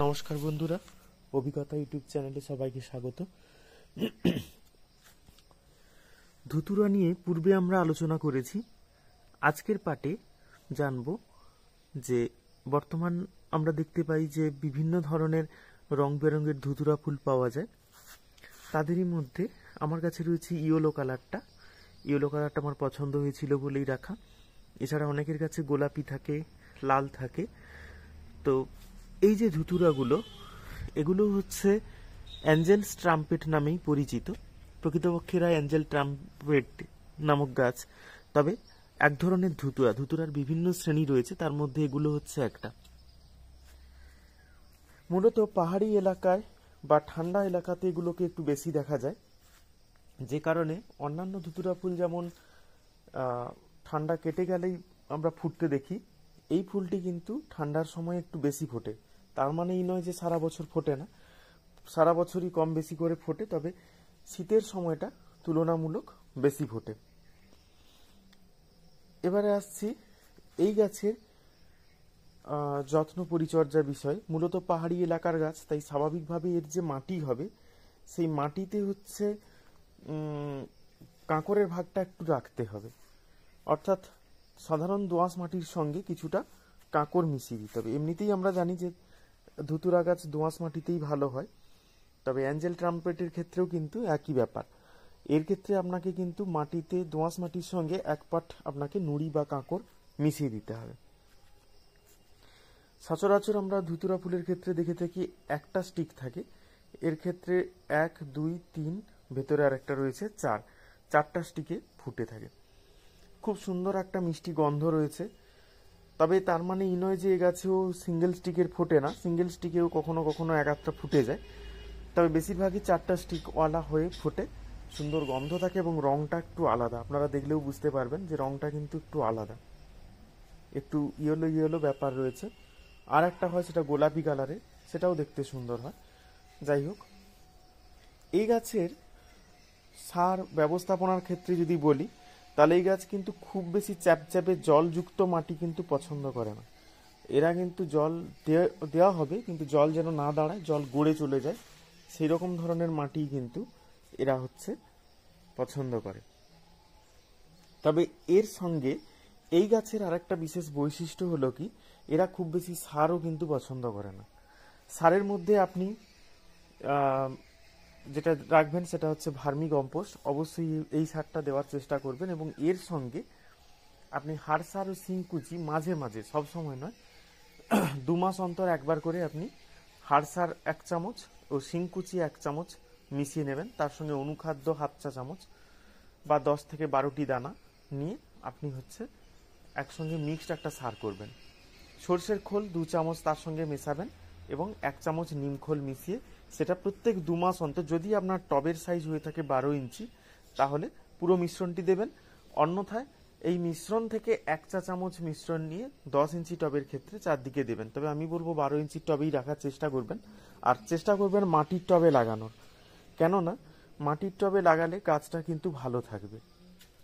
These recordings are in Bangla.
নমস্কার বন্ধুরা, অভিজ্ঞতা ইউটিউব চ্যানেলে সবাইকে স্বাগত। ধুতুরা নিয়ে পূর্বে আমরা আলোচনা করেছি। আজকের পাঠে জানব যে বর্তমান আমরা দেখতে পাই যে বিভিন্ন ধরনের রং বেরঙের ধুতুরা ফুল পাওয়া যায়। তাদেরই মধ্যে আমার কাছে রয়েছে ইয়েলো কালারটা। ইয়েলো কালারটা আমার পছন্দ হয়েছিল বলেই রাখা। এছাড়া অনেকের কাছে গোলাপি থাকে, লাল থাকে। তো এই যে ধুতুরাগুলো, এগুলো হচ্ছে অ্যাঞ্জেলস ট্রাম্পেট নামেই পরিচিত। প্রকৃতপক্ষে এরা অ্যাঞ্জেল ট্রাম্পেট নামক গাছ। তবে এক ধরনের ধুতুরার বিভিন্ন শ্রেণী রয়েছে, তার মধ্যে এগুলো হচ্ছে একটা। মূলত পাহাড়ি এলাকায় বা ঠান্ডা এলাকাতে এগুলোকে একটু বেশি দেখা যায়, যে কারণে অন্যান্য ধুতুরা ফুল যেমন ঠান্ডা কেটে গেলেই আমরা ফুটতে দেখি, এই ফুলটি কিন্তু ঠান্ডার সময় একটু বেশি ফোটে। তার মানে এই নয় যে সারা বছর ফোটে না, সারা বছরই কম বেশি করে ফোটে, তবে শীতের সময়টা তুলনামূলক বেশি ফোটে। এবারে আসছি এই গাছের যত্ন পরিচর্যার বিষয়। মূলত পাহাড়ি এলাকার গাছ, তাই স্বাভাবিকভাবে এর যে মাটি হবে সেই মাটিতে হচ্ছে কাঁকরের ভাগটা একটু রাখতে হবে। অর্থাৎ সাধারণ দোআঁশ মাটির সঙ্গে কিছুটা কাঁকর মিশিয়ে দিতে হবে। এমনিতেই আমরা জানি যে ধুতুরা গাছ দোআঁশ মাটিতেই ভালো হয়, তবে অ্যাঞ্জেল ট্রাম্পেটের ক্ষেত্রেও কিন্তু একই ব্যাপার। এর ক্ষেত্রে আপনাকে কিন্তু মাটিতে দোআঁশ মাটির সঙ্গে এক পাট আপনাকে নুড়ি বা কাঁকর মিশিয়ে দিতে হবে। সচরাচর আমরা ধুতুরা ফুলের ক্ষেত্রে দেখে থাকি একটা স্টিক থাকে, এর ক্ষেত্রে 1, 2, 3, ভেতরে আর একটা রয়েছে 4, 4টা স্টিকে ফুটে থাকে। খুব সুন্দর একটা মিষ্টি গন্ধ রয়েছে। তবে তার মানে এই নয় যে এ গাছেও সিঙ্গেল স্টিকের ফোটে না, সিঙ্গেল স্টিকেও কখনো কখনো এক আধটা ফুটে যায়। তবে বেশিরভাগই 4টা স্টিকওয়ালা হয়ে ফোটে। সুন্দর গন্ধ থাকে এবং রংটা একটু আলাদা, আপনারা দেখলেও বুঝতে পারবেন যে রংটা কিন্তু একটু আলাদা, একটু ইয়েলো ইয়েলো ব্যাপার রয়েছে। আর একটা হয় সেটা গোলাপি কালারের, সেটাও দেখতে সুন্দর হয়। যাই হোক, এই গাছের সার ব্যবস্থাপনার ক্ষেত্রে যদি বলি, তাহলে এই গাছ কিন্তু খুব বেশি চ্যাপচ্যাপে জলযুক্ত মাটি কিন্তু পছন্দ করে না। এরা কিন্তু জল দেওয়া হবে, কিন্তু জল যেন না দাঁড়ায়, জল গড়ে চলে যায়, সেই রকম ধরনের মাটি কিন্তু এরা হচ্ছে পছন্দ করে। তবে এর সঙ্গে এই গাছের আরেকটা বিশেষ বৈশিষ্ট্য হলো কি, এরা খুব বেশি সারও কিন্তু পছন্দ করে না। সারের মধ্যে আপনি যেটা রাখবেন সেটা হচ্ছে ভার্মি কম্পোস্ট। অবশ্যই এই সারটা দেওয়ার চেষ্টা করবেন, এবং এর সঙ্গে আপনি হাড় সার ও শিংকুচি মাঝে মাঝে, সব সময় নয়, 2 মাস অন্তর একবার করে আপনি হাড় সার 1 চামচ ও শিংকুচি 1 চামচ মিশিয়ে নেবেন। তার সঙ্গে অনুখাদ্য 1/2 চা চামচ বা 10 থেকে 12টি দানা নিয়ে আপনি হচ্ছে একসঙ্গে মিক্সড একটা সার করবেন। সর্ষের খোল 2 চামচ তার সঙ্গে মেশাবেন এবং 1 চামচ নিম খোল মিশিয়ে সেটা প্রত্যেক 2 মাস অন্তর, যদি আপনার টবের সাইজ হয়ে থাকে 12 ইঞ্চি, তাহলে পুরো মিশ্রণটি দেবেন। অন্যথায় এই মিশ্রণ থেকে 1 চা চামচ মিশ্রণ নিয়ে 10 ইঞ্চি টবের ক্ষেত্রে চারদিকে দেবেন। তবে আমি বলবো 12 ইঞ্চির টবেই রাখার চেষ্টা করবেন, আর চেষ্টা করবেন মাটির টবে লাগানোর। কেননা মাটির টবে লাগালে গাছটা কিন্তু ভালো থাকবে।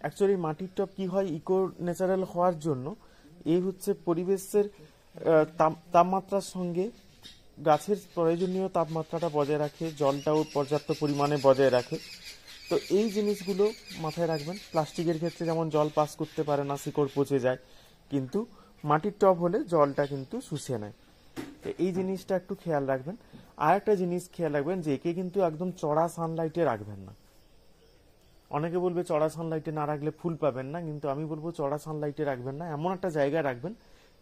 অ্যাকচুয়ালি মাটির টব কি হয়, ইকো ন্যাচারাল হওয়ার জন্য এই হচ্ছে পরিবেশের তাপমাত্রার সঙ্গে গাছের প্রয়োজনীয় তাপমাত্রাটা বজায় রাখে, জলটাও পর্যাপ্ত পরিমাণে বজায় রাখে। তো এই জিনিসগুলো মাথায় রাখবেন। প্লাস্টিকের ক্ষেত্রে যেমন জল পাস করতে পারে না, শিকড় পচে যায়, কিন্তু মাটির টব হলে জলটা কিন্তু শুষে নেয়। তো এই জিনিসটা একটু খেয়াল রাখবেন। আর একটা জিনিস খেয়াল রাখবেন যে একে কিন্তু একদম চড়া সানলাইটে রাখবেন না। অনেকে বলবে চড়া সানলাইটে না রাখলে ফুল পাবেন না, কিন্তু আমি বলবো চড়া সানলাইটে রাখবেন না, এমন একটা জায়গায় রাখবেন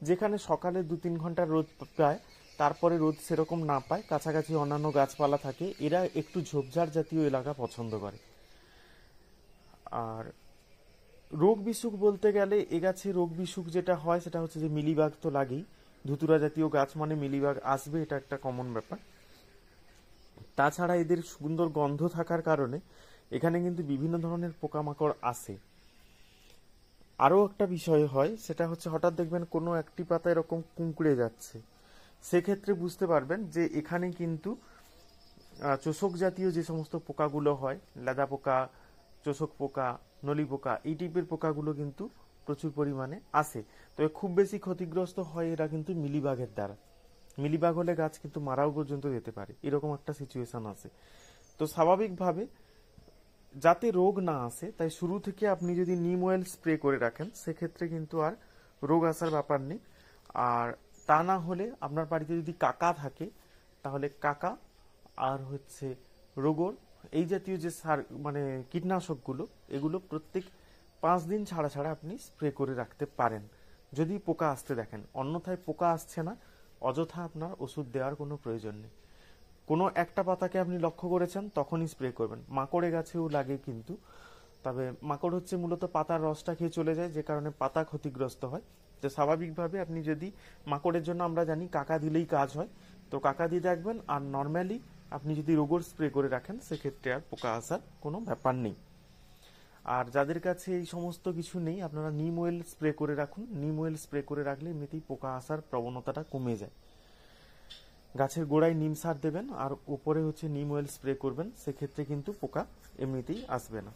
যেখানে সকালে 2-3 ঘন্টা রোদ পায়, তারপরে রোদ সেরকম না পায়, কাছাকাছি অন্যান্য গাছপালা থাকে। এরা একটু ঝোপঝাড় জাতীয় এলাকা পছন্দ করে। আর রোগ বিসুখ বলতে গেলে এ গাছে রোগ বিসুখ যেটা হয় সেটা হচ্ছে যে মিলিবাগ তো লাগেই। ধুতুরা জাতীয় গাছ মানে মিলিবাগ আসবে, এটা একটা কমন ব্যাপার। তাছাড়া এদের সুন্দর গন্ধ থাকার কারণে এখানে কিন্তু বিভিন্ন ধরনের পোকামাকড় আসে। আরও একটা বিষয় হয়, সেটা হচ্ছে হঠাৎ দেখবেন কোনো একটি পাতা এরকম কুঁকড়ে যাচ্ছে, সেক্ষেত্রে বুঝতে পারবেন যে এখানে কিন্তু চোষক জাতীয় যে সমস্ত পোকাগুলো হয়, লেদা পোকা, চোষক পোকা, নলি পোকা, এই টাইপের পোকাগুলো কিন্তু প্রচুর পরিমাণে আসে। তবে খুব বেশি ক্ষতিগ্রস্ত হয় এরা কিন্তু মিলিবাগের দ্বারা। মিলিবাগ হলে গাছ কিন্তু মারাও পর্যন্ত যেতে পারে, এরকম একটা সিচুয়েশন আছে। তো স্বাভাবিকভাবে যাতে রোগ না আসে, তাই শুরু থেকে আপনি যদি নিম অয়েল স্প্রে করে রাখেন, সেক্ষেত্রে কিন্তু আর রোগ আসার ব্যাপার নেই। আর তা না হলে আপনার বাড়িতে যদি কাকা থাকে, তাহলে কাকা আর হচ্ছে রোগর এই জাতীয় যে সার মানে কীটনাশকগুলো, এগুলো প্রত্যেক 5 দিন ছাড়া ছাড়া আপনি স্প্রে করে রাখতে পারেন, যদি পোকা আসতে দেখেন। অন্যথায় পোকা আসছে না, অযথা আপনার ওষুধ দেওয়ার কোনো প্রয়োজন নেই। কোনো একটা পাতাকে আপনি লক্ষ্য করেছেন, তখনই স্প্রে করবেন। মাকড়ে গাছেও লাগে কিন্তু, তবে মাকড় হচ্ছে মূলত পাতার রসটা খেয়ে চলে যায়, যে কারণে পাতা ক্ষতিগ্রস্ত হয়। তো স্বাভাবিকভাবে আপনি যদি মাকড়ের জন্য আমরা জানি কাকা দিলেই কাজ হয়, তো কাকা দিয়ে রাখবেন। আর নর্মালি আপনি যদি রোগর স্প্রে করে রাখেন, সেক্ষেত্রে আর পোকা আসার কোনো ব্যাপার নেই। আর যাদের কাছে এই সমস্ত কিছু নেই, আপনারা নিম অয়েল স্প্রে করে রাখুন। নিম অয়েল স্প্রে করে রাখলে এমনিতেই পোকা আসার প্রবণতাটা কমে যায়। গাছের গোড়ায় নিম সার দেবেন আর উপরে হচ্ছে নিম অয়েল স্প্রে করবেন, সেক্ষেত্রে কিন্তু পোকা এমনিতেই আসবে না।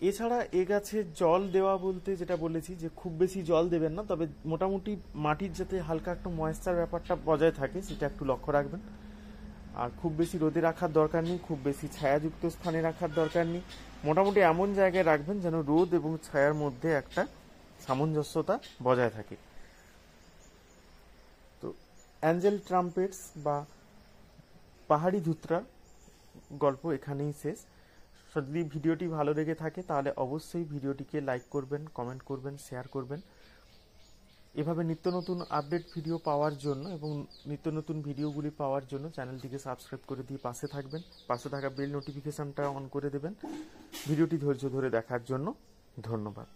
এছাড়া এ গাছে জল দেওয়া বলতে যেটা বলেছি, যে খুব বেশি জল দেবেন না, তবে মোটামুটি মাটির যাতে হালকা একটু ময়েশ্চার ব্যাপারটা বজায় থাকে, সেটা একটু লক্ষ্য রাখবেন। আর খুব বেশি রোদে রাখার দরকার নেই, খুব বেশি ছায়াযুক্ত স্থানে রাখার দরকার নেই। মোটামুটি এমন জায়গায় রাখবেন যেন রোদ এবং ছায়ার মধ্যে একটা সামঞ্জস্যতা বজায় থাকে। তো অ্যাঞ্জেল ট্রাম্পেটস বা পাহাড়ি ধুতরার গল্প এখানেই শেষ। যদি ভিডিওটি ভালো লেগে থাকে, তাহলে অবশ্যই ভিডিওটিকে লাইক করবেন, কমেন্ট করবেন, শেয়ার করবেন। এভাবে নিত্য নতুন আপডেট ভিডিও পাওয়ার জন্য এবং নিত্য নতুন ভিডিওগুলি পাওয়ার জন্য চ্যানেলটিকে সাবস্ক্রাইব করে দিয়ে পাশে থাকবেন। পাশে থাকা বেল নোটিফিকেশনটা অন করে দেবেন। ভিডিওটি ধৈর্য ধরে দেখার জন্য ধন্যবাদ।